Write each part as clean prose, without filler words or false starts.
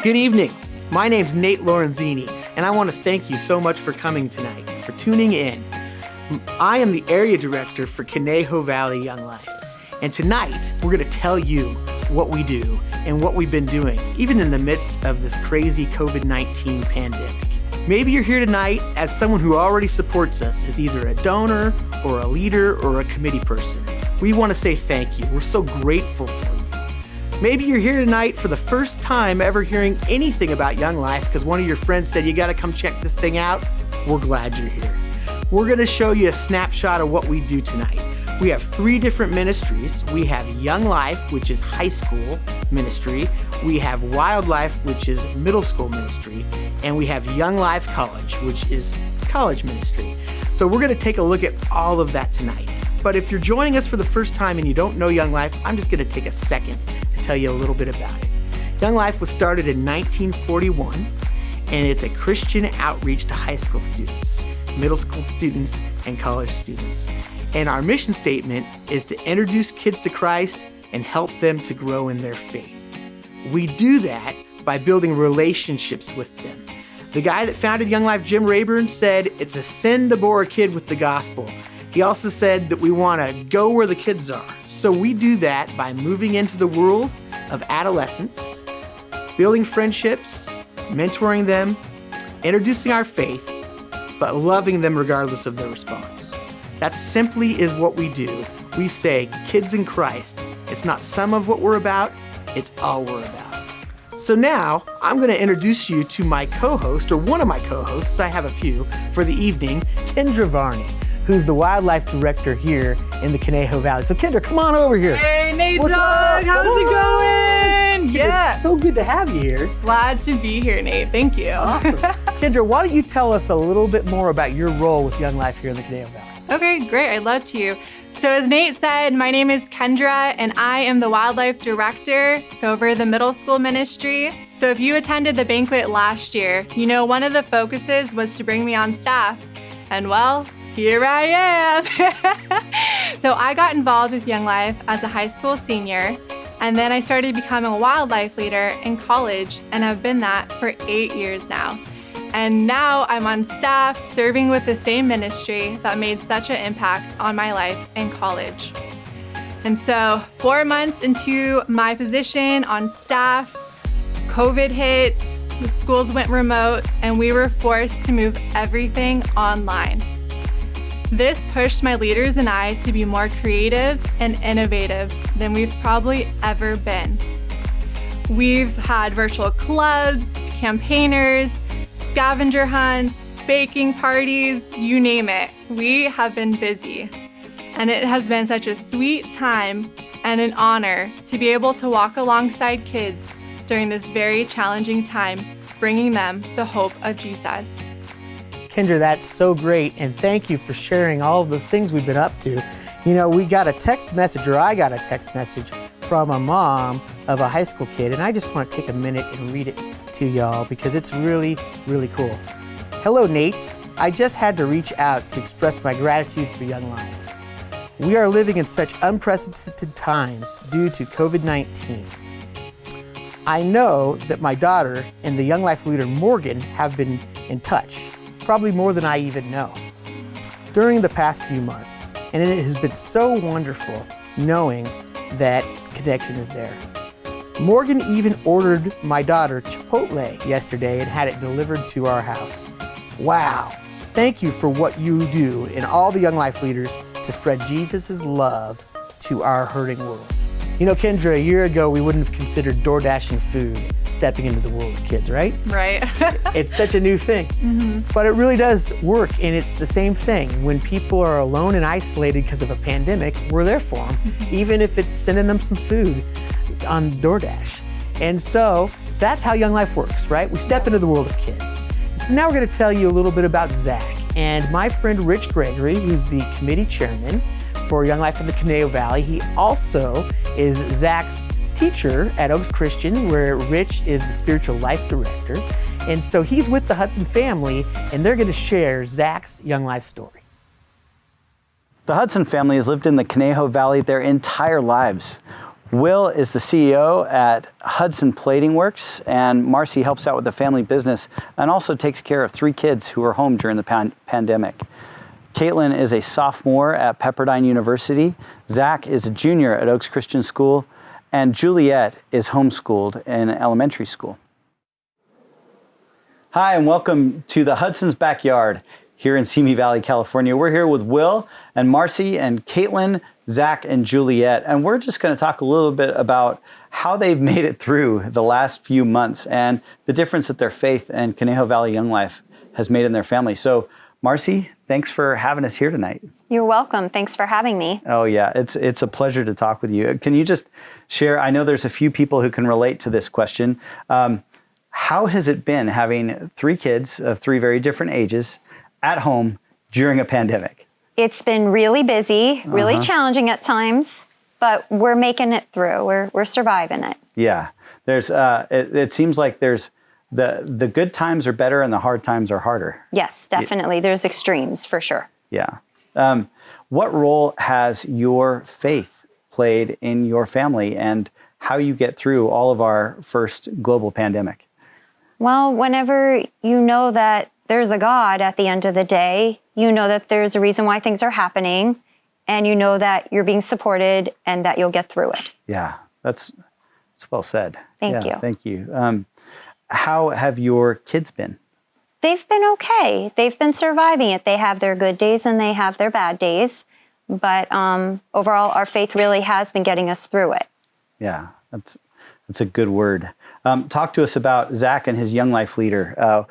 Good evening. My name's Nate Lorenzini, and I want to thank you so much for coming tonight, for tuning in. I am the area director for Conejo Valley Young Life, and tonight we're going to tell you what we do and what we've been doing, even in the midst of this crazy COVID-19 pandemic. Maybe you're here tonight as someone who already supports us as either a donor or a leader or a committee person. We want to say thank you. We're so grateful for you. Maybe you're here tonight for the first time ever hearing anything about Young Life because one of your friends said you got to come check this thing out. We're glad you're here. We're going to show you a snapshot of what we do tonight. We have 3 different ministries. We have Young Life, which is high school ministry. We have Wildlife, which is middle school ministry. And we have Young Life College, which is college ministry. So we're going to take a look at all of that tonight. But if you're joining us for the first time and you don't know Young Life, I'm just going to take a second to tell you a little bit about it. Young Life was started in 1941, and it's a Christian outreach to high school students, middle school students, and college students. And our mission statement is to introduce kids to Christ and help them to grow in their faith. We do that by building relationships with them. The guy that founded Young Life, Jim Rayburn, said it's a sin to bore a kid with the gospel. He also said that we want to go where the kids are. So we do that by moving into the world of adolescence, building friendships, mentoring them, introducing our faith, but loving them regardless of their response. That simply is what we do. We say, kids in Christ. It's not some of what we're about, it's all we're about. So now, I'm going to introduce you to my co-host, or one of my co-hosts, I have a few, for the evening, Kendra Varney, who's the wildlife director here in the Conejo Valley. So Kendra, come on over here. Hey, Nate What's Dog, up? how's it going? Kendra, Yeah. it's so good to have you here. Glad to be here, Nate. Thank you. Awesome. Kendra, why don't you tell us a little bit more about your role with Young Life here in the Conejo Valley? Okay, great. I'd love to. So as Nate said, my name is Kendra, and I am the wildlife director, so over the middle school ministry. So if you attended the banquet last year, you know one of the focuses was to bring me on staff. And well, here I am. So I got involved with Young Life as a high school senior, and then I started becoming a wildlife leader in college, and I've been that for 8 years now. And now I'm on staff serving with the same ministry that made such an impact on my life in college. And so 4 months into my position on staff, COVID hit, the schools went remote, and we were forced to move everything online. This pushed my leaders and I to be more creative and innovative than we've probably ever been. We've had virtual clubs, campaigners, scavenger hunts, baking parties, you name it. We have been busy. And it has been such a sweet time and an honor to be able to walk alongside kids during this very challenging time, bringing them the hope of Jesus. Kendra, that's so great, and thank you for sharing all of those things we've been up to. You know, I got a text message from a mom of a high school kid, and I just want to take a minute and read it to y'all because it's really, really cool. Hello, Nate. I just had to reach out to express my gratitude for Young Life. We are living in such unprecedented times due to COVID-19. I know that my daughter and the Young Life leader, Morgan, have been in touch, probably more than I even know, during the past few months. And it has been so wonderful knowing that connection is there. Morgan even ordered my daughter Chipotle yesterday and had it delivered to our house. Wow. Thank you for what you do and all the Young Life leaders to spread Jesus' love to our hurting world. You know, Kendra, a year ago, we wouldn't have considered DoorDashing food stepping into the world of kids, right? Right. It's such a new thing, but it really does work, and it's the same thing. When people are alone and isolated because of a pandemic, we're there for them, even if it's sending them some food on DoorDash. And so that's how Young Life works, right? We step into the world of kids. So now we're going to tell you a little bit about Zach and my friend Rich Gregory, who's the committee chairman for Young Life in the Conejo Valley. He also is Zach's teacher at Oaks Christian, where Rich is the spiritual life director. And so he's with the Hudson family, and they're going to share Zach's Young Life story. The Hudson family has lived in the Conejo Valley their entire lives. Will is the CEO at Hudson Plating Works, and Marcy helps out with the family business and also takes care of 3 kids who were home during the pandemic. Caitlin is a sophomore at Pepperdine University. Zach is a junior at Oaks Christian School, and Juliet is homeschooled in elementary school. Hi, and welcome to the Hudson's Backyard here in Simi Valley, California. We're here with Will and Marcy and Caitlin, Zach and Juliet, and we're just going to talk a little bit about how they've made it through the last few months and the difference that their faith and Conejo Valley Young Life has made in their family. So, Marcy, thanks for having us here tonight. You're welcome. Thanks for having me. Oh yeah, it's a pleasure to talk with you. Can you just share, I know there's a few people who can relate to this question. How has it been having 3 kids of 3 very different ages at home during a pandemic? It's been really busy, really challenging at times, but we're making it through. We're surviving it. Yeah, there's it seems like there's the good times are better and the hard times are harder. Yes, definitely. There's extremes for sure. Yeah. What role has your faith played in your family and how you get through all of our first global pandemic? Well, whenever you know that there's a God at the end of the day, you know that there's a reason why things are happening, and you know that you're being supported and that you'll get through it. Yeah, that's well said. Thank you. Thank you. How have your kids been? They've been okay. They've been surviving it. They have their good days and they have their bad days. But overall, our faith really has been getting us through it. Yeah, that's a good word. Talk to us about Zach and his Young Life leader.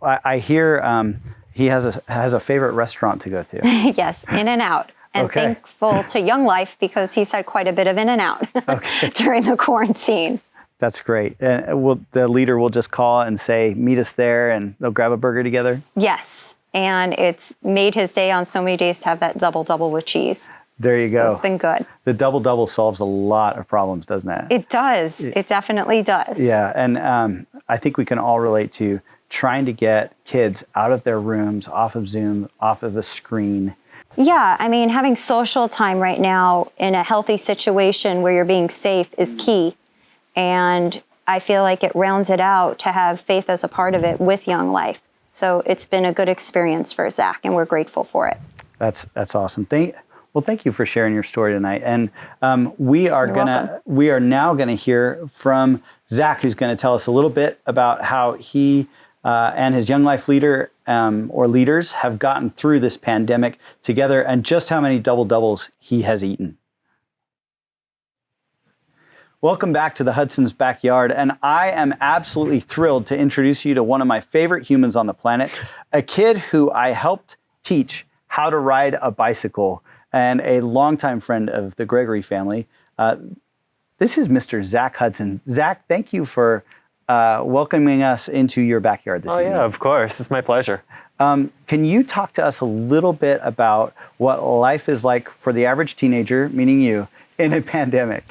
I hear he has a favorite restaurant to go to. Yes, In-N-Out. And Okay. thankful to Young Life because he's had quite a bit of In-N-Out during the quarantine. That's great. And the leader will just call and say, meet us there, and they'll grab a burger together? Yes, and it's made his day on so many days to have that double with cheese. There you go. So it's been good. The double solves a lot of problems, doesn't it? It does. It definitely does. Yeah, and I think we can all relate to trying to get kids out of their rooms, off of Zoom, off of a screen. Yeah, I mean, having social time right now in a healthy situation where you're being safe is key. And I feel like it rounds it out to have faith as a part of it with Young Life. So it's been a good experience for Zach, and we're grateful for it. That's awesome. Thank you for sharing your story tonight. And we are now gonna hear from Zach, who's gonna tell us a little bit about how he and his Young Life leader or leaders have gotten through this pandemic together, and just how many doubles he has eaten. Welcome back to the Hudson's Backyard, and I am absolutely thrilled to introduce you to one of my favorite humans on the planet, a kid who I helped teach how to ride a bicycle, and a longtime friend of the Gregory family. This is Mr. Zach Hudson. Zach, thank you for welcoming us into your backyard this evening. Yeah, of course. It's my pleasure. Can you talk to us a little bit about what life is like for the average teenager, meaning you, in a pandemic?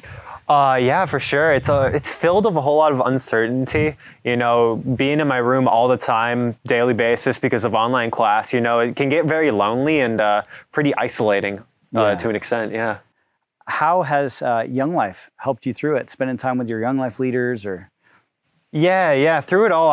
Yeah, for sure. It's filled with a whole lot of uncertainty. You know, being in my room all the time, daily basis because of online class, you know, it can get very lonely and pretty isolating to an extent, yeah. How has Young Life helped you through it? Spending time with your Young Life leaders or? Yeah. Through it all,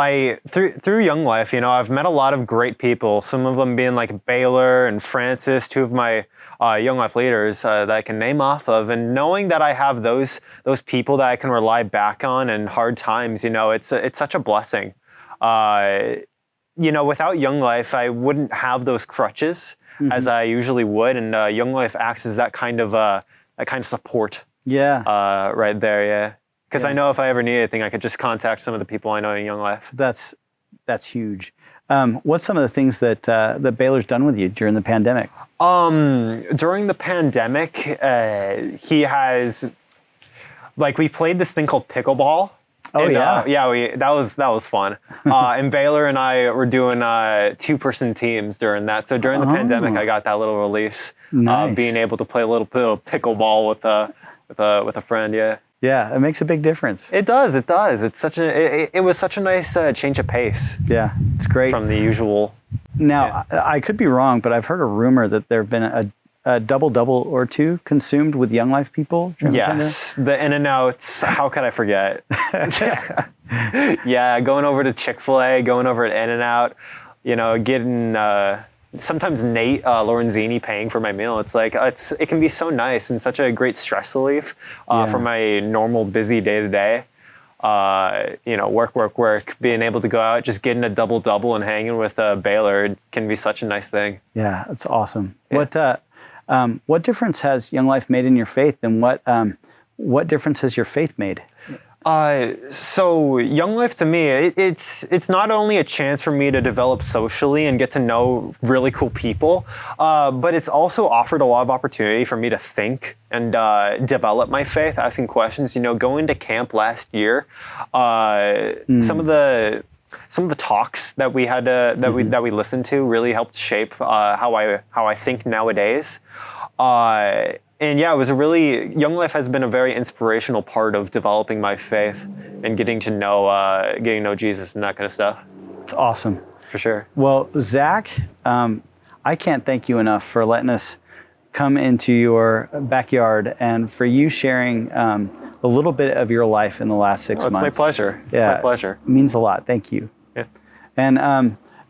through Young Life, you know, I've met a lot of great people. Some of them being like Baylor and Francis, 2 of my Young Life leaders that I can name off of. And knowing that I have those people that I can rely back on in hard times, you know, it's such a blessing. You know, without Young Life, I wouldn't have those crutches as I usually would, and Young Life acts as that kind of support. Yeah. Right there, yeah. Because I know if I ever need anything, I could just contact some of the people I know in Young Life. That's huge. What's some of the things that Baylor's done with you during the pandemic? During the pandemic, he has, like, we played this thing called pickleball. Oh, and, yeah. that was fun. And Baylor and I were doing 2-person teams during that. So during the pandemic, I got that little release, Nice. being able to play a little bit of pickleball with a friend. Yeah. Yeah, it makes a big difference. It does. It was such a nice change of pace. Yeah, it's great. From the usual. Now, I could be wrong, but I've heard a rumor that there have been a double-double or two consumed with Young Life people? Yes, the In-N-Outs, how could I forget? Yeah, going over to Chick-fil-A, going over to In-N-Out, getting, sometimes Nate Lorenzini paying for my meal. It's like, it can be so nice and such a great stress relief from my normal busy day-to-day. Work, being able to go out, just getting a double-double and hanging with Baylor, it can be such a nice thing. Yeah, that's awesome. Yeah. What difference has Young Life made in your faith, and what difference has your faith made? So Young Life to me, it's not only a chance for me to develop socially and get to know really cool people, but it's also offered a lot of opportunity for me to think and develop my faith, asking questions. Going to camp last year, some of the talks that we had that we listened to really helped shape how I think nowadays. And yeah, Young Life has been a very inspirational part of developing my faith and getting to know Jesus and that kind of stuff. It's awesome. For sure. Well, Zach, I can't thank you enough for letting us come into your backyard and for you sharing a little bit of your life in the last 6 months. It's my pleasure. Yeah, it's my pleasure. It means a lot. Thank you. Yeah.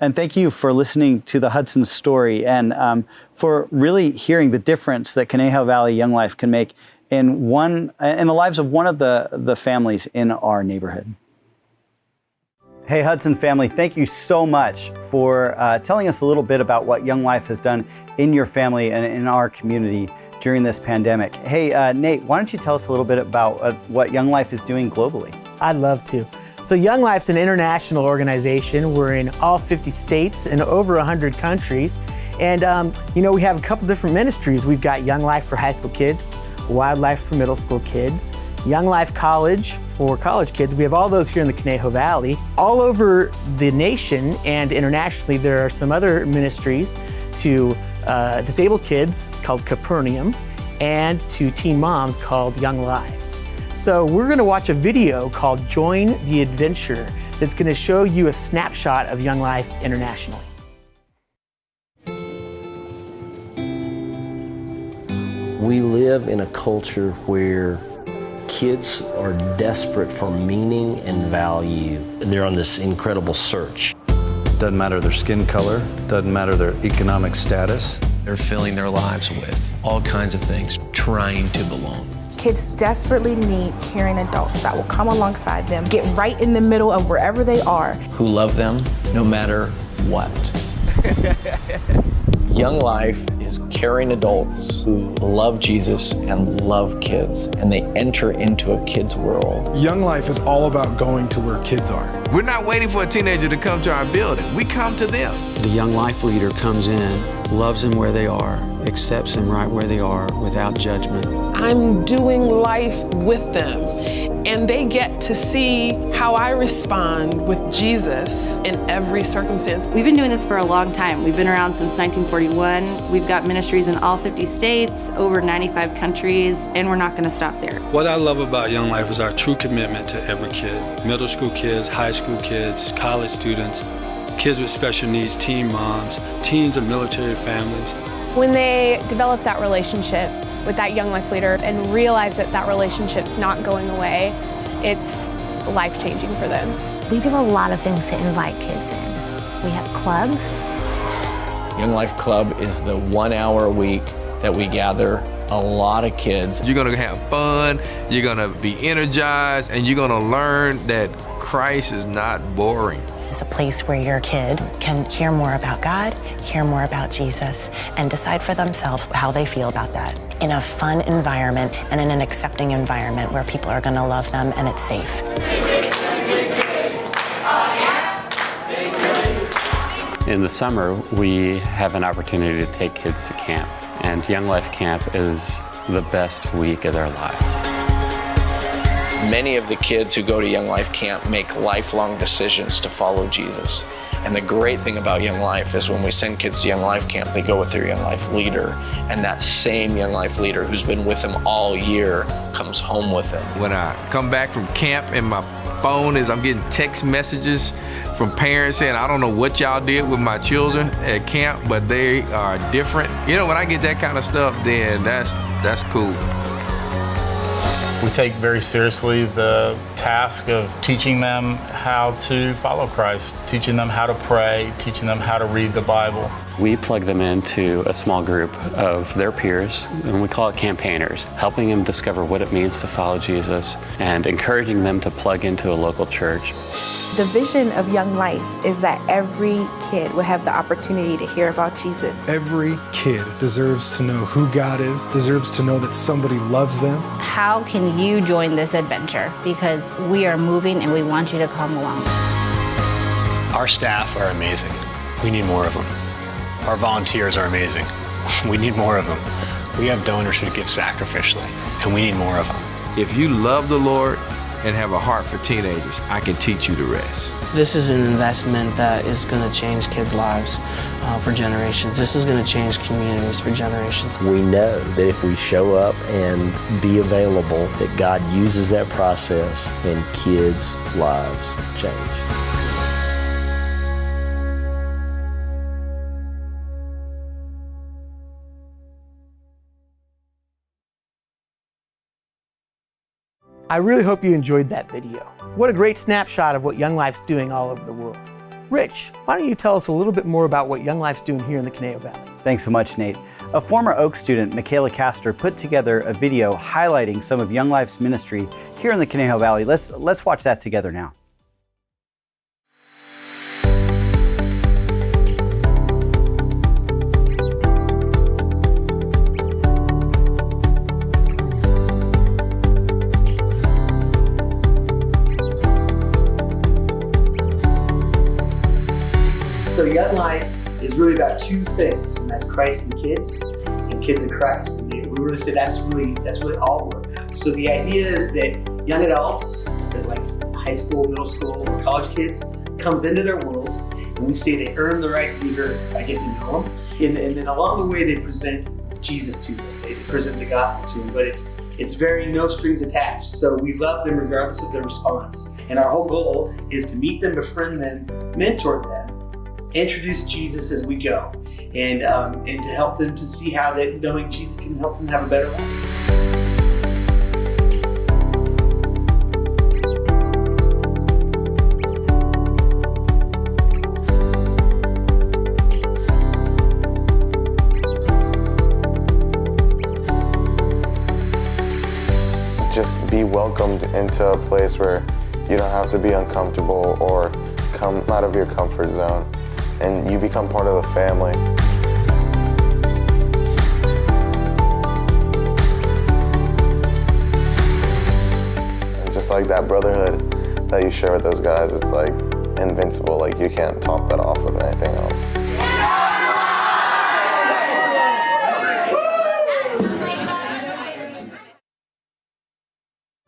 And thank you for listening to the Hudson story and for really hearing the difference that Conejo Valley Young Life can make in the lives of one of the families in our neighborhood. Hey Hudson family, thank you so much for telling us a little bit about what Young Life has done in your family and in our community during this pandemic. Hey Nate, why don't you tell us a little bit about what Young Life is doing globally? I'd love to. So Young Life's an international organization. We're in all 50 states and over 100 countries. And we have a couple different ministries. We've got Young Life for high school kids, Wildlife for middle school kids, Young Life College for college kids. We have all those here in the Conejo Valley. All over the nation and internationally, there are some other ministries to disabled kids called Capernaum and to teen moms called Young Lives. So we're going to watch a video called Join the Adventure that's going to show you a snapshot of Young Life internationally. We live in a culture where kids are desperate for meaning and value. They're on this incredible search. Doesn't matter their skin color, doesn't matter their economic status. They're filling their lives with all kinds of things, trying to belong. Kids desperately need caring adults that will come alongside them, get right in the middle of wherever they are. Who love them no matter what. Young Life is caring adults who love Jesus and love kids, and they enter into a kid's world. Young Life is all about going to where kids are. We're not waiting for a teenager to come to our building. We come to them. The Young Life leader comes in, loves them where they are, accepts them right where they are without judgment. I'm doing life with them, and they get to see how I respond with Jesus in every circumstance. We've been doing this for a long time. We've been around since 1941. We've got ministries in all 50 states, over 95 countries, and we're not going to stop there. What I love about Young Life is our true commitment to every kid. Middle school kids, high school kids, college students, kids with special needs, teen moms, teens of military families. When they develop that relationship with that Young Life leader and realize that that relationship's not going away, it's life-changing for them. We do a lot of things to invite kids in. We have clubs. Young Life Club is the 1 hour a week that we gather a lot of kids. You're gonna have fun, you're gonna be energized, and you're gonna learn that Christ is not boring. It's a place where your kid can hear more about God, hear more about Jesus, and decide for themselves how they feel about that in a fun environment and in an accepting environment where people are going to love them and it's safe. In the summer, we have an opportunity to take kids to camp, and Young Life Camp is the best week of their lives. Many of the kids who go to Young Life Camp make lifelong decisions to follow Jesus. And the great thing about Young Life is when we send kids to Young Life camp, they go with their Young Life leader. And that same Young Life leader who's been with them all year comes home with them. When I come back from camp and my phone I'm getting text messages from parents saying, I don't know what y'all did with my children at camp, but they are different. You know, when I get that kind of stuff, then that's cool. We take very seriously the task of teaching them how to follow Christ, teaching them how to pray, teaching them how to read the Bible. We plug them into a small group of their peers, and we call it campaigners, helping them discover what it means to follow Jesus and encouraging them to plug into a local church. The vision of Young Life is that every kid will have the opportunity to hear about Jesus. Every kid deserves to know who God is, deserves to know that somebody loves them. How can you join this adventure? Because we are moving and we want you to come along. Our staff are amazing. We need more of them. Our volunteers are amazing. We need more of them. We have donors who give sacrificially, and we need more of them. If you love the Lord and have a heart for teenagers, I can teach you the rest. This is an investment that is going to change kids' lives for generations. This is going to change communities for generations. We know that if we show up and be available, that God uses that process and kids' lives change. I really hope you enjoyed that video. What a great snapshot of what Young Life's doing all over the world. Rich, why don't you tell us a little bit more about what Young Life's doing here in the Conejo Valley? Thanks so much, Nate. A former Oak student, Michaela Castor, put together a video highlighting some of Young Life's ministry here in the Conejo Valley. Let's watch that together now. So Young Life is really about two things, and that's Christ and kids and Christ. And we really say that's really all we're about. So the idea is that young adults, that like high school, middle school, or college kids, comes into their world, and we say they earn the right to be heard by getting to know them. And then along the way, they present Jesus to them. They present the gospel to them, but it's very no strings attached. So we love them regardless of their response. And our whole goal is to meet them, befriend them, mentor them, introduce Jesus as we go, and to help them to see how that knowing Jesus can help them have a better life. Just be welcomed into a place where you don't have to be uncomfortable or come out of your comfort zone, and you become part of the family. And just like that brotherhood that you share with those guys, it's like invincible. Like you can't top that off with anything else.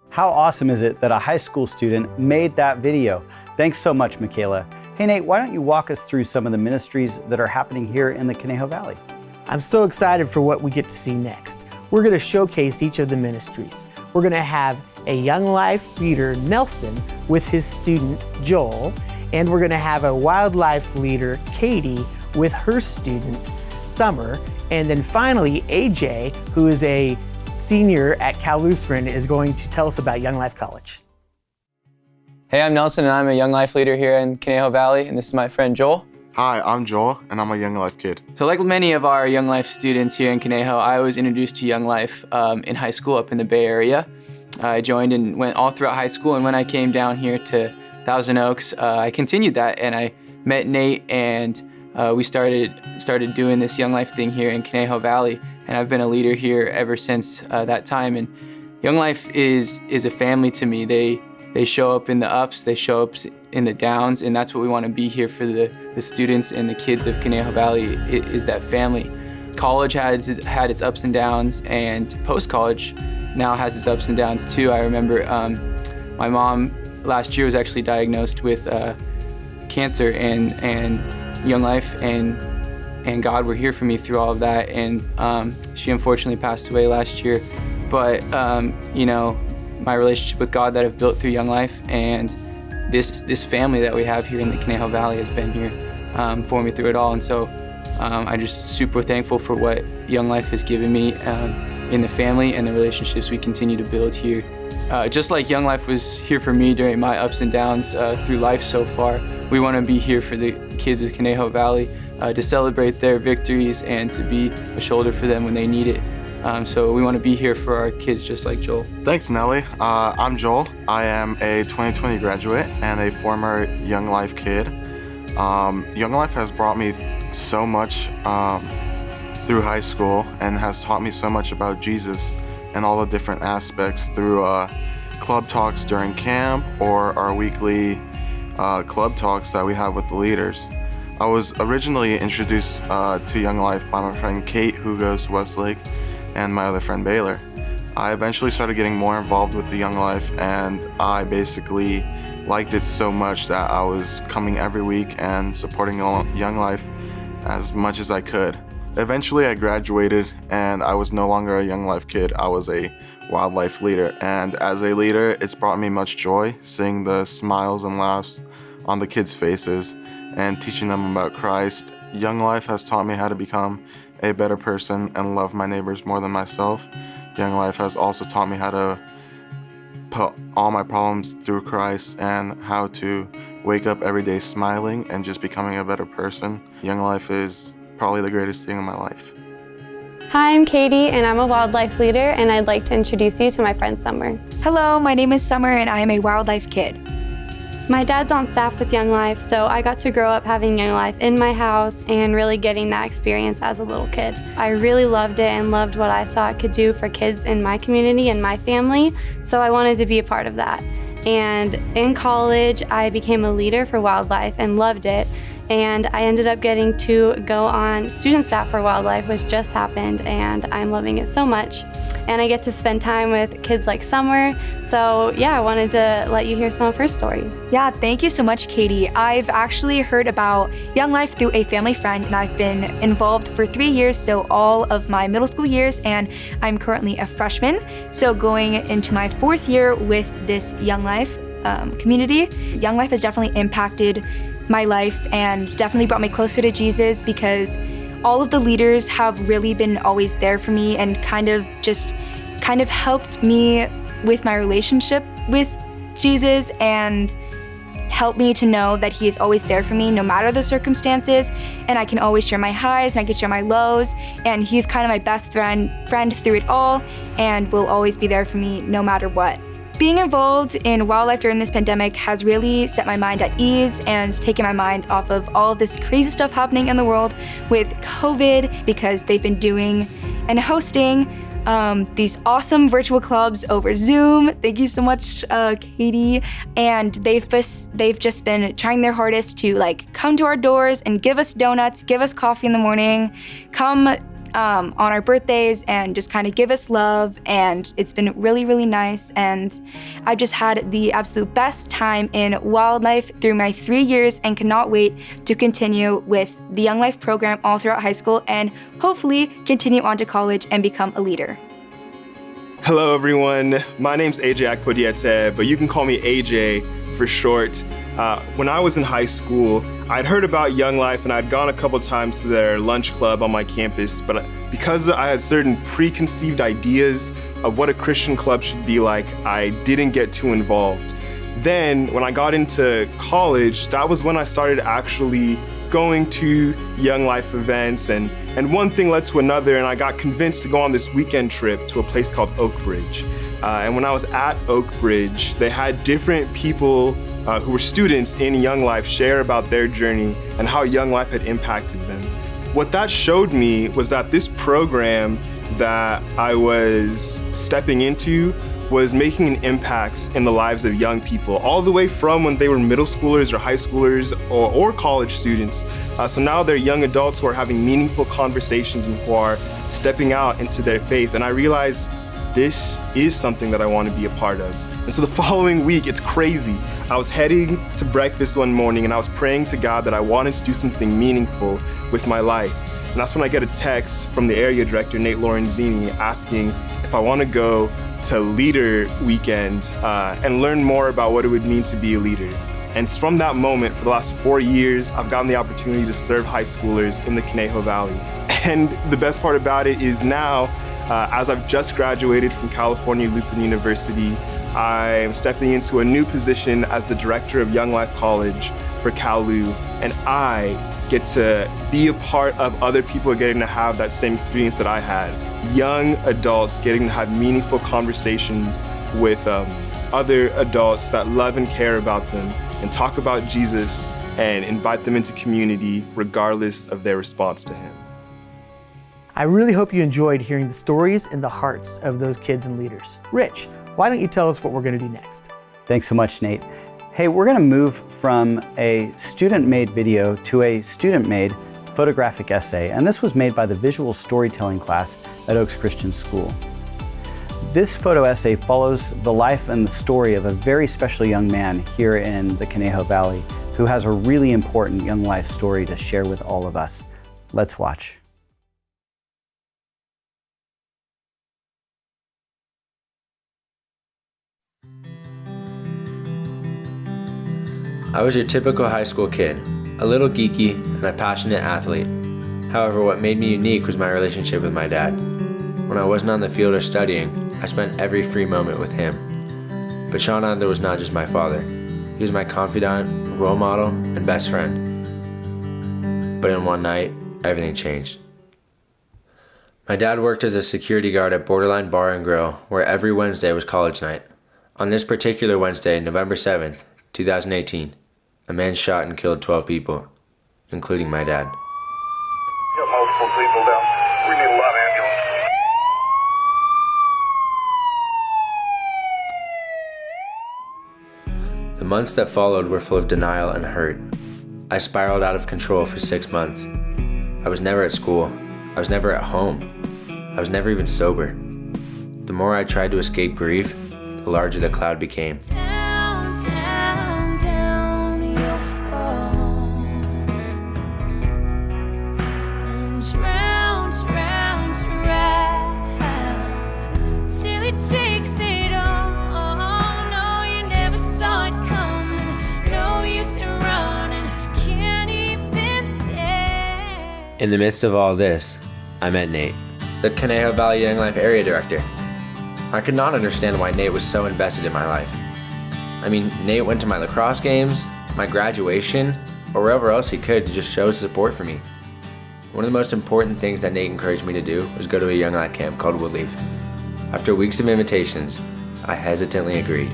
How awesome is it that a high school student made that video? Thanks so much, Michaela. Hey Nate, why don't you walk us through some of the ministries that are happening here in the Conejo Valley? I'm so excited for what we get to see next. We're going to showcase each of the ministries. We're going to have a Young Life leader, Nelson, with his student, Joel, and we're going to have a wildlife leader, Katie, with her student, Summer, and then finally, AJ, who is a senior at Cal Lutheran, is going to tell us about Young Life College. Hey, I'm Nelson, and I'm a Young Life leader here in Conejo Valley, and this is my friend Joel. Hi, I'm Joel, and I'm a Young Life kid. So like many of our Young Life students here in Conejo, I was introduced to Young Life in high school up in the Bay Area. I joined and went all throughout high school, and when I came down here to Thousand Oaks, I continued that, and I met Nate, and we started doing this Young Life thing here in Conejo Valley, and I've been a leader here ever since that time. And Young Life is a family to me. They show up in the ups, they show up in the downs, and that's what we want to be here for the students and the kids of Conejo Valley, is that family. College had its ups and downs, and post-college now has its ups and downs too. I remember my mom last year was actually diagnosed with cancer, and Young Life and God were here for me through all of that. And she unfortunately passed away last year. But you know, my relationship with God that I've built through Young Life and this family that we have here in the Conejo Valley has been here for me through it all. And so I'm just super thankful for what Young Life has given me in the family and the relationships we continue to build here. Just like Young Life was here for me during my ups and downs through life so far, we want to be here for the kids of Conejo Valley to celebrate their victories and to be a shoulder for them when they need it. So we want to be here for our kids just like Joel. Thanks, Nelly. I'm Joel. I am a 2020 graduate and a former Young Life kid. Young Life has brought me so much through high school and has taught me so much about Jesus and all the different aspects through club talks during camp or our weekly club talks that we have with the leaders. I was originally introduced to Young Life by my friend Kate, who goes to Westlake, and my other friend Baylor. I eventually started getting more involved with the Young Life, and I basically liked it so much that I was coming every week and supporting Young Life as much as I could. Eventually I graduated and I was no longer a Young Life kid, I was a wildlife leader. And as a leader, it's brought me much joy seeing the smiles and laughs on the kids' faces and teaching them about Christ. Young Life has taught me how to become a better person and love my neighbors more than myself. Young Life has also taught me how to put all my problems through Christ and how to wake up every day smiling and just becoming a better person. Young Life is probably the greatest thing in my life. Hi, I'm Katie and I'm a wildlife leader, and I'd like to introduce you to my friend Summer. Hello, my name is Summer and I am a wildlife kid. My dad's on staff with Young Life, so I got to grow up having Young Life in my house and really getting that experience as a little kid. I really loved it and loved what I saw it could do for kids in my community and my family, so I wanted to be a part of that. And in college, I became a leader for wildlife and loved it. And I ended up getting to go on student staff for wildlife, which just happened, and I'm loving it so much. And I get to spend time with kids like Summer. So yeah, I wanted to let you hear some of her story. Yeah, thank you so much, Katie. I've actually heard about Young Life through a family friend, and I've been involved for 3 years, so all of my middle school years, and I'm currently a freshman. So going into my 4th year with this Young Life community. Young Life has definitely impacted my life and definitely brought me closer to Jesus, because all of the leaders have really been always there for me and kind of helped me with my relationship with Jesus and helped me to know that he is always there for me no matter the circumstances, and I can always share my highs and I can share my lows, and he's kind of my best friend through it all and will always be there for me no matter what. Being involved in wildlife during this pandemic has really set my mind at ease and taken my mind off of all of this crazy stuff happening in the world with COVID, because they've been doing and hosting these awesome virtual clubs over Zoom. Thank you so much, Katie. And they've just been trying their hardest to come to our doors and give us donuts, give us coffee in the morning, come on our birthdays and just kind of give us love, and it's been really, really nice, and I've just had the absolute best time in wildlife through my 3 years and cannot wait to continue with the Young Life program all throughout high school and hopefully continue on to college and become a leader. Hello everyone, my name's AJ Akpodiete, but you can call me AJ for short. When I was in high school, I'd heard about Young Life and I'd gone a couple times to their lunch club on my campus, but because I had certain preconceived ideas of what a Christian club should be like, I didn't get too involved. Then, when I got into college, that was when I started actually going to Young Life events, and one thing led to another, and I got convinced to go on this weekend trip to a place called Oak Bridge. And when I was at Oak Bridge, they had different people who were students in Young Life share about their journey and how Young Life had impacted them. What that showed me was that this program that I was stepping into was making an impact in the lives of young people, all the way from when they were middle schoolers or high schoolers or college students. So now they're young adults who are having meaningful conversations and who are stepping out into their faith. And I realized this is something that I want to be a part of. And so the following week, it's crazy. I was heading to breakfast one morning and I was praying to God that I wanted to do something meaningful with my life. And that's when I get a text from the area director, Nate Lorenzini, asking if I want to go to Leader Weekend and learn more about what it would mean to be a leader. And from that moment, for the last 4 years, I've gotten the opportunity to serve high schoolers in the Conejo Valley. And the best part about it is now, as I've just graduated from California Lutheran University, I'm stepping into a new position as the director of Young Life College for CalLU, and I get to be a part of other people getting to have that same experience that I had. Young adults getting to have meaningful conversations with other adults that love and care about them and talk about Jesus and invite them into community regardless of their response to him. I really hope you enjoyed hearing the stories and the hearts of those kids and leaders. Rich, why don't you tell us what we're going to do next? Thanks so much, Nate. Hey, we're going to move from a student-made video to a student-made photographic essay, and this was made by the visual storytelling class at Oaks Christian School. This photo essay follows the life and the story of a very special young man here in the Conejo Valley who has a really important young life story to share with all of us. Let's watch. I was your typical high school kid, a little geeky and a passionate athlete. However, what made me unique was my relationship with my dad. When I wasn't on the field or studying, I spent every free moment with him. But Sean Adler was not just my father. He was my confidant, role model, and best friend. But in one night, everything changed. My dad worked as a security guard at Borderline Bar and Grill, where every Wednesday was college night. On this particular Wednesday, November 7th, 2018, a man shot and killed 12 people, including my dad. Got multiple people down. We need a lot of ambulances. The months that followed were full of denial and hurt. I spiraled out of control for 6 months. I was never at school. I was never at home. I was never even sober. The more I tried to escape grief, the larger the cloud became. In the midst of all this, I met Nate, the Conejo Valley Young Life Area Director. I could not understand why Nate was so invested in my life. I mean, Nate went to my lacrosse games, my graduation, or wherever else he could to just show his support for me. One of the most important things that Nate encouraged me to do was go to a Young Life camp called Woodleaf. After weeks of invitations, I hesitantly agreed.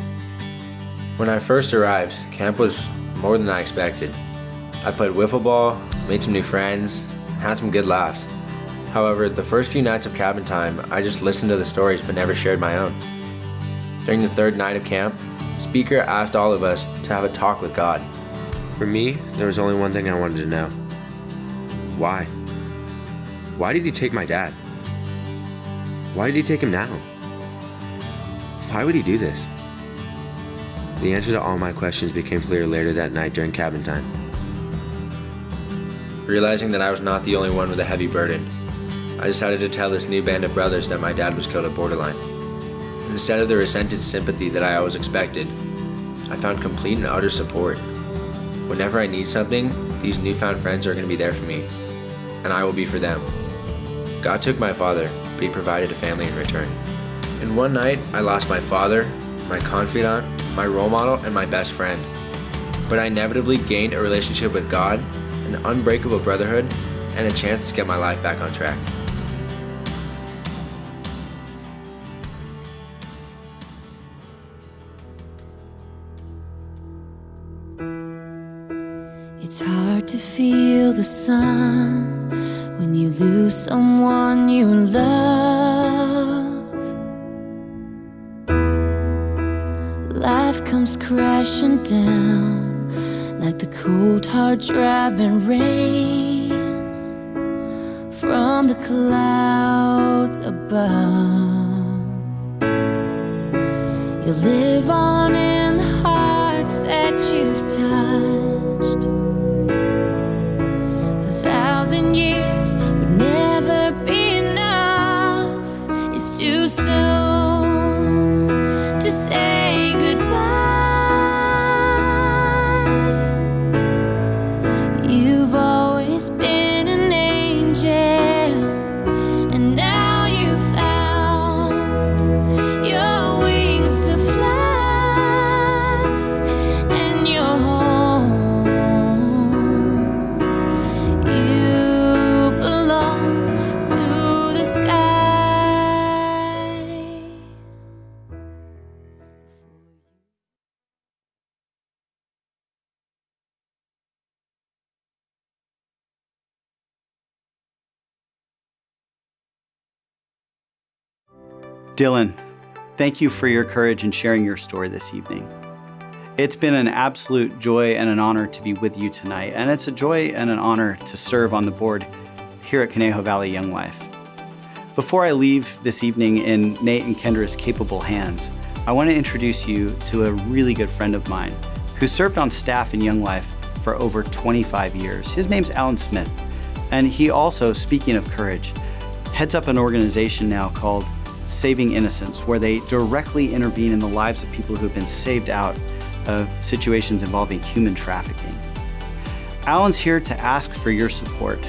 When I first arrived, camp was more than I expected. I played wiffle ball, made some new friends, had some good laughs. However, the first few nights of cabin time, I just listened to the stories but never shared my own. During the third night of camp, the speaker asked all of us to have a talk with God. For me, there was only one thing I wanted to know. Why? Why did he take my dad? Why did he take him now? Why would he do this? The answer to all my questions became clear later that night during cabin time. Realizing that I was not the only one with a heavy burden, I decided to tell this new band of brothers that my dad was killed at Borderline. Instead of the resented sympathy that I always expected, I found complete and utter support. Whenever I need something, these newfound friends are going to be there for me, and I will be for them. God took my father, but he provided a family in return. In one night, I lost my father, my confidant, my role model, and my best friend. But I inevitably gained a relationship with God, an unbreakable brotherhood, and a chance to get my life back on track. It's hard to feel the sun when you lose someone you love. Life comes crashing down like the cold, hard driving rain from the clouds above. You live on too soon to say goodbye. You've always been an angel, and now you've found your wings to fly, and you're home. You belong to the sky. Dylan, thank you for your courage in sharing your story this evening. It's been an absolute joy and an honor to be with you tonight, and it's a joy and an honor to serve on the board here at Conejo Valley Young Life. Before I leave this evening in Nate and Kendra's capable hands, I want to introduce you to a really good friend of mine who served on staff in Young Life for over 25 years. His name's Alan Smith, and he also, speaking of courage, heads up an organization now called Saving Innocence, where they directly intervene in the lives of people who have been saved out of situations involving human trafficking. Alan's here to ask for your support.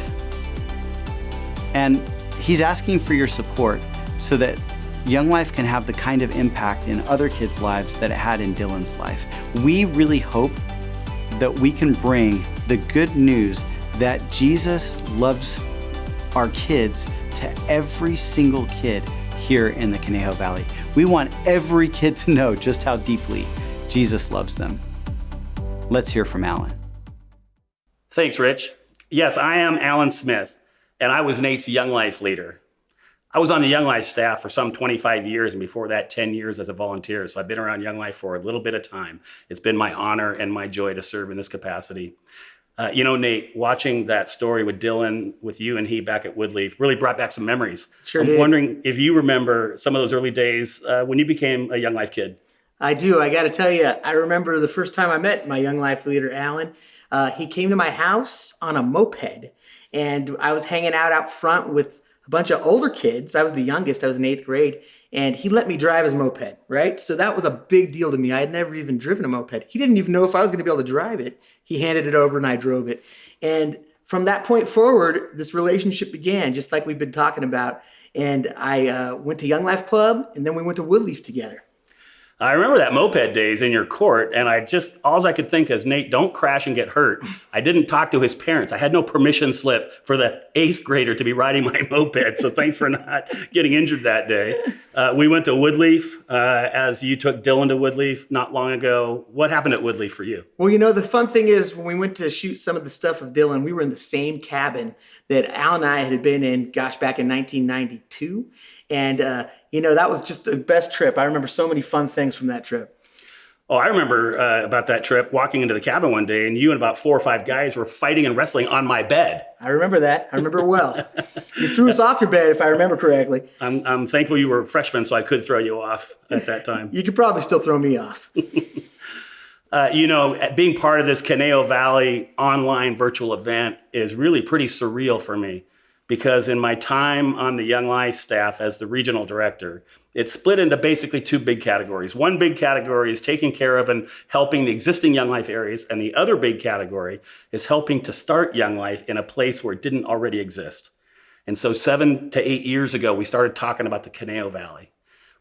And he's asking for your support so that Young Life can have the kind of impact in other kids' lives that it had in Dylan's life. We really hope that we can bring the good news that Jesus loves our kids to every single kid here in the Conejo Valley. We want every kid to know just how deeply Jesus loves them. Let's hear from Alan. Thanks, Rich. Yes, I am Alan Smith, and I was Nate's Young Life leader. I was on the Young Life staff for some 25 years, and before that, 10 years as a volunteer. So I've been around Young Life for a little bit of time. It's been my honor and my joy to serve in this capacity. Nate, watching that story with Dylan, with you and he back at Woodleaf, really brought back some memories. Sure I'm did. wondering if you remember some of those early days when you became a Young Life kid. I do. I got to tell you, I remember the first time I met my Young Life leader, Alan. He came to my house on a moped, and I was hanging out front with a bunch of older kids. I was the youngest. I was in 8th grade, and he let me drive his moped, right? So that was a big deal to me. I had never even driven a moped. He didn't even know if I was going to be able to drive it. He handed it over, and I drove it. And from that point forward, this relationship began, just like we've been talking about. And I went to Young Life Club, and then we went to Woodleaf together. I remember that moped days in your court, and all I could think is, Nate, don't crash and get hurt. I didn't talk to his parents. I had no permission slip for the 8th grader to be riding my moped, so thanks for not getting injured that day. We went to Woodleaf as you took Dylan to Woodleaf not long ago. What happened at Woodleaf for you? Well, the fun thing is when we went to shoot some of the stuff of Dylan, we were in the same cabin that Al and I had been in, back in 1992. And, that was just the best trip. I remember so many fun things from that trip. Oh, I remember about that trip, walking into the cabin one day, and you and about 4 or 5 guys were fighting and wrestling on my bed. I remember that. I remember it well. You threw us off your bed, if I remember correctly. I'm thankful you were a freshman, so I could throw you off at that time. You could probably still throw me off. Being part of this Conejo Valley online virtual event is really pretty surreal for me, because in my time on the Young Life staff as the regional director, it's split into basically 2 big categories. One big category is taking care of and helping the existing Young Life areas, and the other big category is helping to start Young Life in a place where it didn't already exist. And so 7 to 8 years ago, we started talking about the Conejo Valley.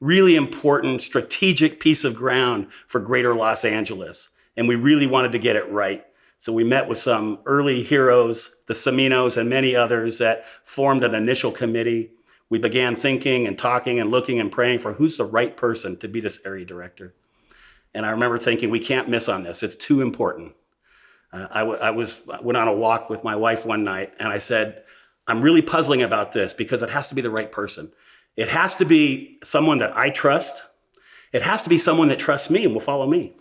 Really important strategic piece of ground for greater Los Angeles, and we really wanted to get it right. So we met with some early heroes, the Seminos and many others, that formed an initial committee. We began thinking and talking and looking and praying for who's the right person to be this area director. And I remember thinking, we can't miss on this. It's too important. I went on a walk with my wife one night, and I said, I'm really puzzling about this because it has to be the right person. It has to be someone that I trust. It has to be someone that trusts me and will follow me.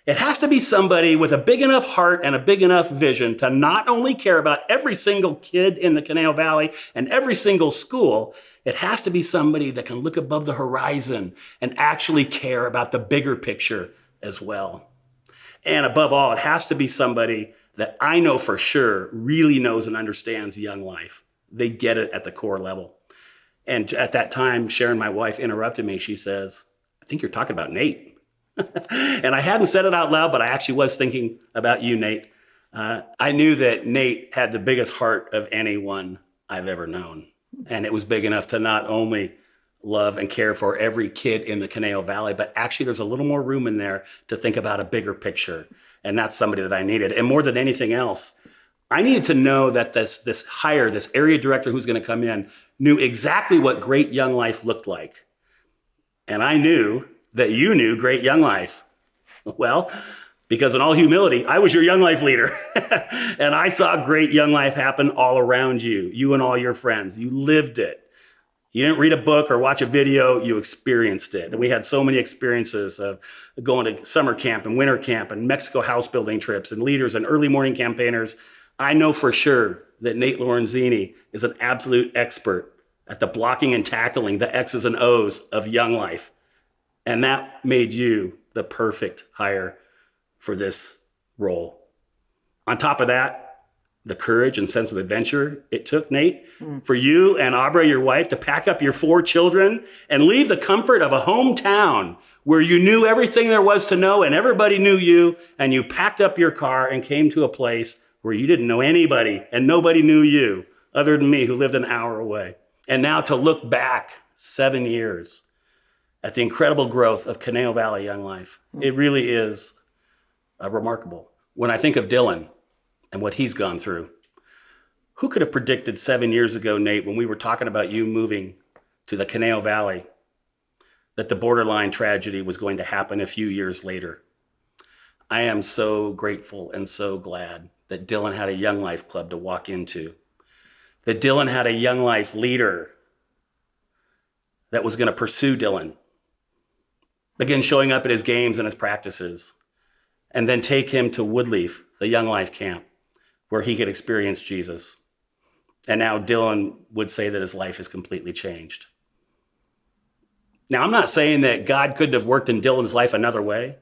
It has to be somebody with a big enough heart and a big enough vision to not only care about every single kid in the Conejo Valley and every single school, it has to be somebody that can look above the horizon and actually care about the bigger picture as well. And above all, it has to be somebody that I know for sure really knows and understands Young Life. They get it at the core level. And at that time, Sharon, my wife, interrupted me. She says, I think you're talking about Nate. And I hadn't said it out loud, but I actually was thinking about you, Nate. I knew that Nate had the biggest heart of anyone I've ever known. And it was big enough to not only love and care for every kid in the Conejo Valley, but actually there's a little more room in there to think about a bigger picture. And that's somebody that I needed. And more than anything else, I needed to know that this area director who's going to come in, knew exactly what great young life looked like. And I knew that you knew great young life. Well, because in all humility, I was your young life leader. And I saw great young life happen all around you, you and all your friends. You lived it. You didn't read a book or watch a video, you experienced it. And we had so many experiences of going to summer camp and winter camp and Mexico house building trips and leaders and early morning campaigners. I know for sure that Nate Lorenzini is an absolute expert at the blocking and tackling, the X's and O's of young life. And that made you the perfect hire for this role. On top of that, the courage and sense of adventure it took, Nate, for you and Aubrey, your wife, to pack up your 4 children and leave the comfort of a hometown where you knew everything there was to know and everybody knew you, and you packed up your car and came to a place where you didn't know anybody and nobody knew you other than me, who lived an hour away. And now to look back 7 years at the incredible growth of Conejo Valley Young Life, it really is remarkable. When I think of Dylan and what he's gone through, who could have predicted 7 years ago, Nate, when we were talking about you moving to the Conejo Valley, that the borderline tragedy was going to happen a few years later? I am so grateful and so glad that Dylan had a Young Life Club to walk into, that Dylan had a Young Life leader that was going to pursue Dylan, begin showing up at his games and his practices, and then take him to Woodleaf, the Young Life camp, where he could experience Jesus. And now Dylan would say that his life is completely changed. Now, I'm not saying that God couldn't have worked in Dylan's life another way,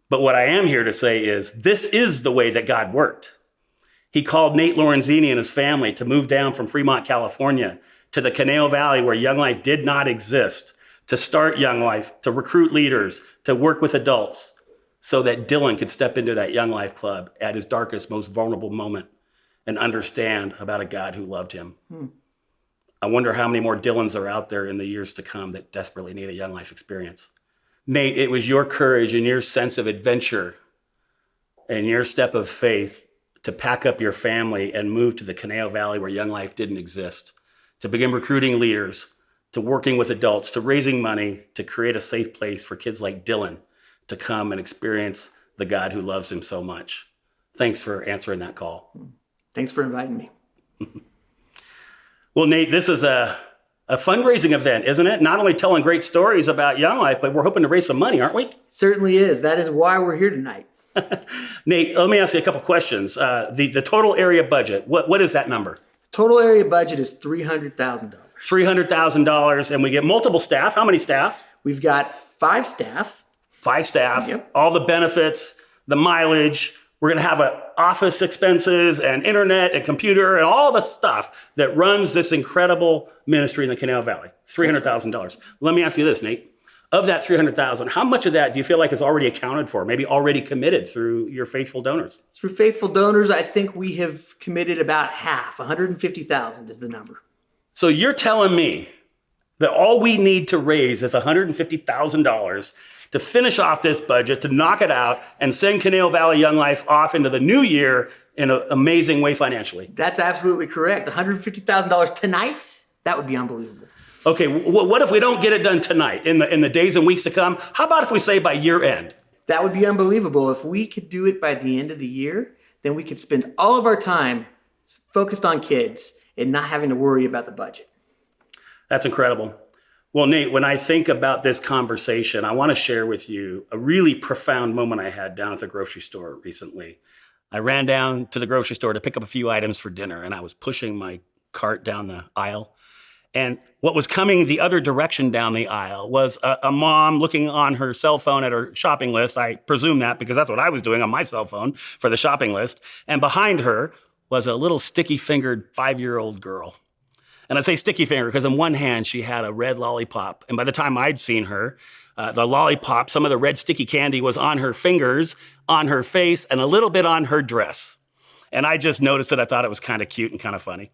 but what I am here to say is this is the way that God worked. He called Nate Lorenzini and his family to move down from Fremont, California, to the Conejo Valley where Young Life did not exist, to start Young Life, to recruit leaders, to work with adults, so that Dylan could step into that Young Life Club at his darkest, most vulnerable moment and understand about a God who loved him. I wonder how many more Dylans are out there in the years to come that desperately need a Young Life experience. Nate, it was your courage and your sense of adventure and your step of faith to pack up your family and move to the Conejo Valley where Young Life didn't exist, to begin recruiting leaders, to working with adults, to raising money, to create a safe place for kids like Dylan to come and experience the God who loves him so much. Thanks for answering that call. Thanks for inviting me. Well, Nate, this is a fundraising event, isn't it? Not only telling great stories about Young Life, but we're hoping to raise some money, aren't we? Certainly is. That is why we're here tonight. Nate, let me ask you a couple questions. The total area budget, what is that number? Total area budget is $300,000. $300,000, and we get multiple staff. How many staff? We've got 5 staff. 5 staff, Yep. All the benefits, the mileage. We're going to have office expenses and internet and computer and all the stuff that runs this incredible ministry in the Conejo Valley. $300,000. Let me ask you this, Nate. Of that $300,000, how much of that do you feel like is already accounted for, maybe already committed through your faithful donors? Through faithful donors, I think we have committed about half. $150,000 is the number. So you're telling me that all we need to raise is $150,000 to finish off this budget, to knock it out, and send Conejo Valley Young Life off into the new year in an amazing way financially? That's absolutely correct. $150,000 tonight, that would be unbelievable. Okay, what if we don't get it done tonight, in the days and weeks to come? How about if we say by year end? That would be unbelievable. If we could do it by the end of the year, then we could spend all of our time focused on kids and not having to worry about the budget. That's incredible. Well, Nate, when I think about this conversation, I want to share with you a really profound moment I had down at the grocery store recently. I ran down to the grocery store to pick up a few items for dinner, and I was pushing my cart down the aisle. And what was coming the other direction down the aisle was a mom looking on her cell phone at her shopping list. I presume that because that's what I was doing on my cell phone for the shopping list. And behind her was a little sticky-fingered 5-year-old girl. And I say sticky finger because in one hand she had a red lollipop. And by the time I'd seen her, the lollipop, some of the red sticky candy was on her fingers, on her face, and a little bit on her dress. And I just noticed it. I thought it was kind of cute and kind of funny.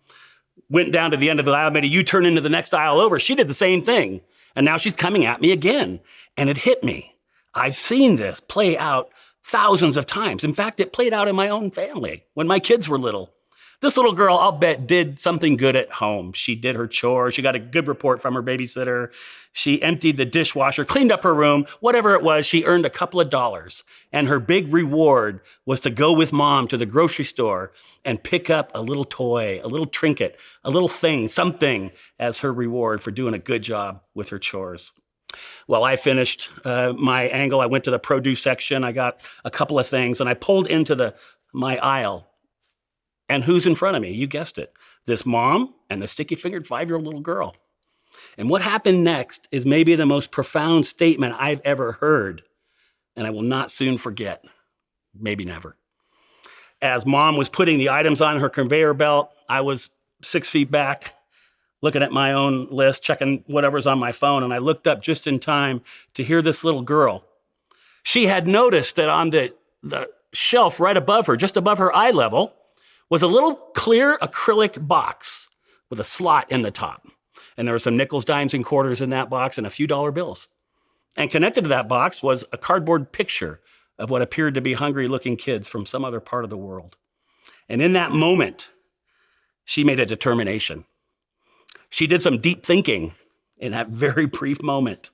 Went down to the end of the aisle, made a U-turn into the next aisle over. She did the same thing. And now she's coming at me again. And it hit me. I've seen this play out thousands of times. In fact, it played out in my own family when my kids were little. This little girl, I'll bet, did something good at home. She did her chores. She got a good report from her babysitter. She emptied the dishwasher, cleaned up her room, whatever it was, she earned a couple of dollars. And her big reward was to go with mom to the grocery store and pick up a little toy, a little trinket, a little thing, something as her reward for doing a good job with her chores. Well, I finished my angle. I went to the produce section. I got a couple of things and I pulled into my aisle. And who's in front of me? You guessed it. This mom and the sticky-fingered 5-year-old little girl. And what happened next is maybe the most profound statement I've ever heard, and I will not soon forget. Maybe never. As mom was putting the items on her conveyor belt, I was 6 feet back, looking at my own list, checking whatever's on my phone, and I looked up just in time to hear this little girl. She had noticed that on the shelf right above her, just above her eye level, was a little clear acrylic box with a slot in the top. And there were some nickels, dimes, and quarters in that box and a few dollar bills. And connected to that box was a cardboard picture of what appeared to be hungry-looking kids from some other part of the world. And in that moment, she made a determination. She did some deep thinking in that very brief moment.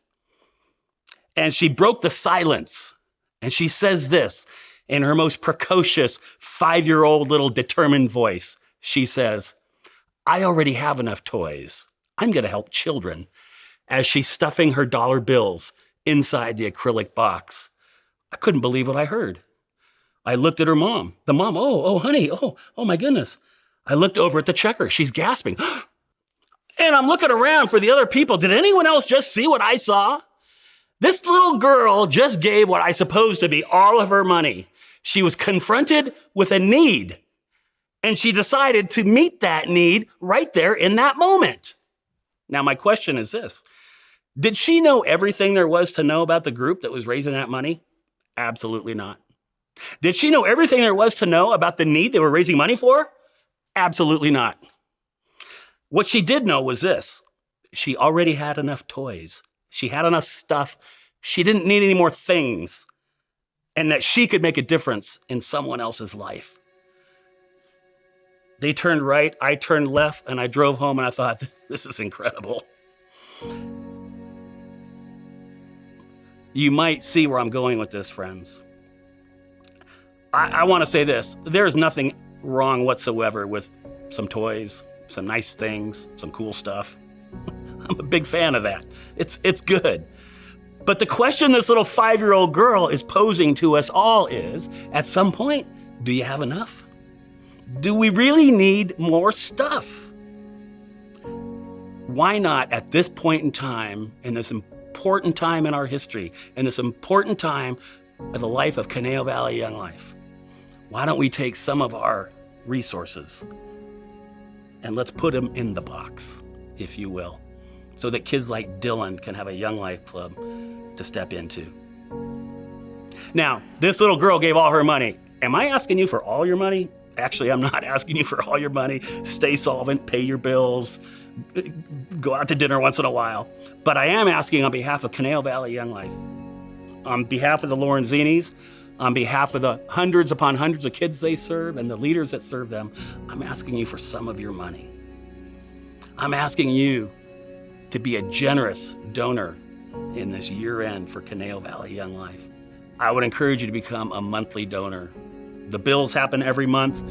And she broke the silence. And she says this, in her most precocious 5-year-old little determined voice, she says, "I already have enough toys. I'm going to help children," as she's stuffing her dollar bills inside the acrylic box. I couldn't believe what I heard. I looked at her mom. The mom, oh, honey, oh my goodness. I looked over at the checker. She's gasping. And I'm looking around for the other people. Did anyone else just see what I saw? This little girl just gave what I suppose to be all of her money. She was confronted with a need, and she decided to meet that need right there in that moment. Now, my question is this. Did she know everything there was to know about the group that was raising that money? Absolutely not. Did she know everything there was to know about the need they were raising money for? Absolutely not. What she did know was this. She already had enough toys. She had enough stuff. She didn't need any more things. And that she could make a difference in someone else's life. They turned right, I turned left, and I drove home and I thought, this is incredible. You might see where I'm going with this, friends. I want to say this. There's nothing wrong whatsoever with some toys, some nice things, some cool stuff. I'm a big fan of that. It's good. But the question this little 5-year-old girl is posing to us all is, at some point, do you have enough? Do we really need more stuff? Why not at this point in time, in this important time in our history, in this important time of the life of Conejo Valley Young Life, why don't we take some of our resources and let's put them in the box, if you will, so that kids like Dylan can have a Young Life Club to step into. Now, this little girl gave all her money. Am I asking you for all your money? Actually, I'm not asking you for all your money. Stay solvent, pay your bills, go out to dinner once in a while. But I am asking on behalf of Conejo Valley Young Life, on behalf of the Lorenzinis, on behalf of the hundreds upon hundreds of kids they serve and the leaders that serve them, I'm asking you for some of your money. I'm asking you to be a generous donor in this year-end for Conejo Valley Young Life. I would encourage you to become a monthly donor. The bills happen every month.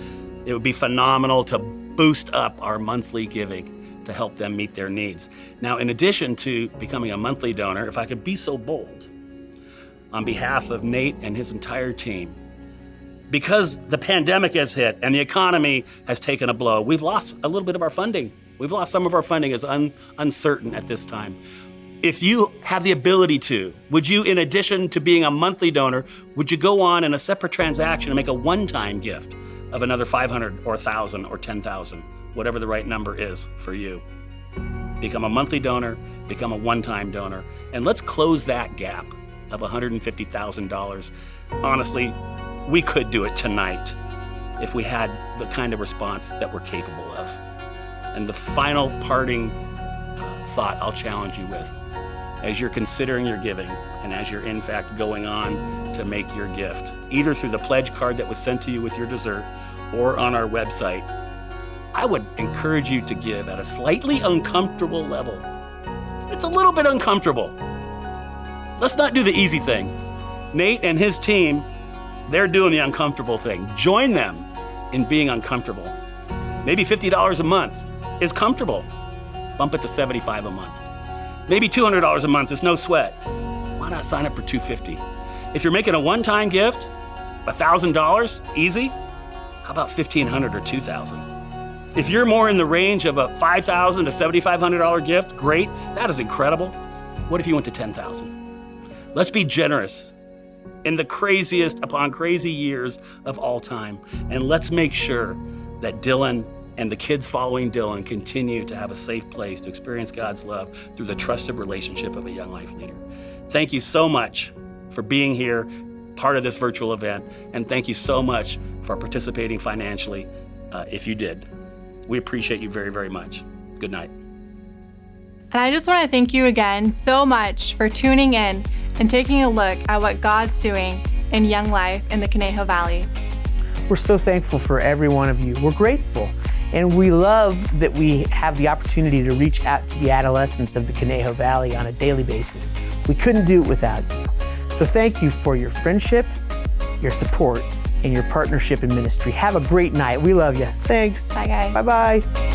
It would be phenomenal to boost up our monthly giving to help them meet their needs. Now, in addition to becoming a monthly donor, if I could be so bold, on behalf of Nate and his entire team, because the pandemic has hit and the economy has taken a blow, we've lost a little bit of our funding. We've lost some of our funding is uncertain at this time. If you have the ability to, would you, in addition to being a monthly donor, would you go on in a separate transaction and make a one-time gift of another $500 or $1,000 or $10,000, whatever the right number is for you? Become a monthly donor, become a one-time donor, and let's close that gap of $150,000. Honestly, we could do it tonight if we had the kind of response that we're capable of. And the final parting thought I'll challenge you with, as you're considering your giving, and as you're in fact going on to make your gift, either through the pledge card that was sent to you with your dessert or on our website, I would encourage you to give at a slightly uncomfortable level. It's a little bit uncomfortable. Let's not do the easy thing. Nate and his team, they're doing the uncomfortable thing. Join them in being uncomfortable. Maybe $50 a month is comfortable. Bump it to $75 a month. Maybe $200 a month is no sweat. Why not sign up for $250? If you're making a one-time gift, $1,000, easy. How about $1,500 or $2,000? If you're more in the range of a $5,000 to $7,500 gift, great. That is incredible. What if you went to $10,000? Let's be generous in the craziest upon crazy years of all time. And let's make sure that Dylan and the kids following Dylan continue to have a safe place to experience God's love through the trusted relationship of a Young Life leader. Thank you so much for being here, part of this virtual event, and thank you so much for participating financially if you did. We appreciate you very, very much. Good night. And I just want to thank you again so much for tuning in and taking a look at what God's doing in Young Life in the Conejo Valley. We're so thankful for every one of you. We're grateful. And we love that we have the opportunity to reach out to the adolescents of the Conejo Valley on a daily basis. We couldn't do it without you. So thank you for your friendship, your support, and your partnership in ministry. Have a great night. We love you. Thanks. Bye, guys. Bye-bye.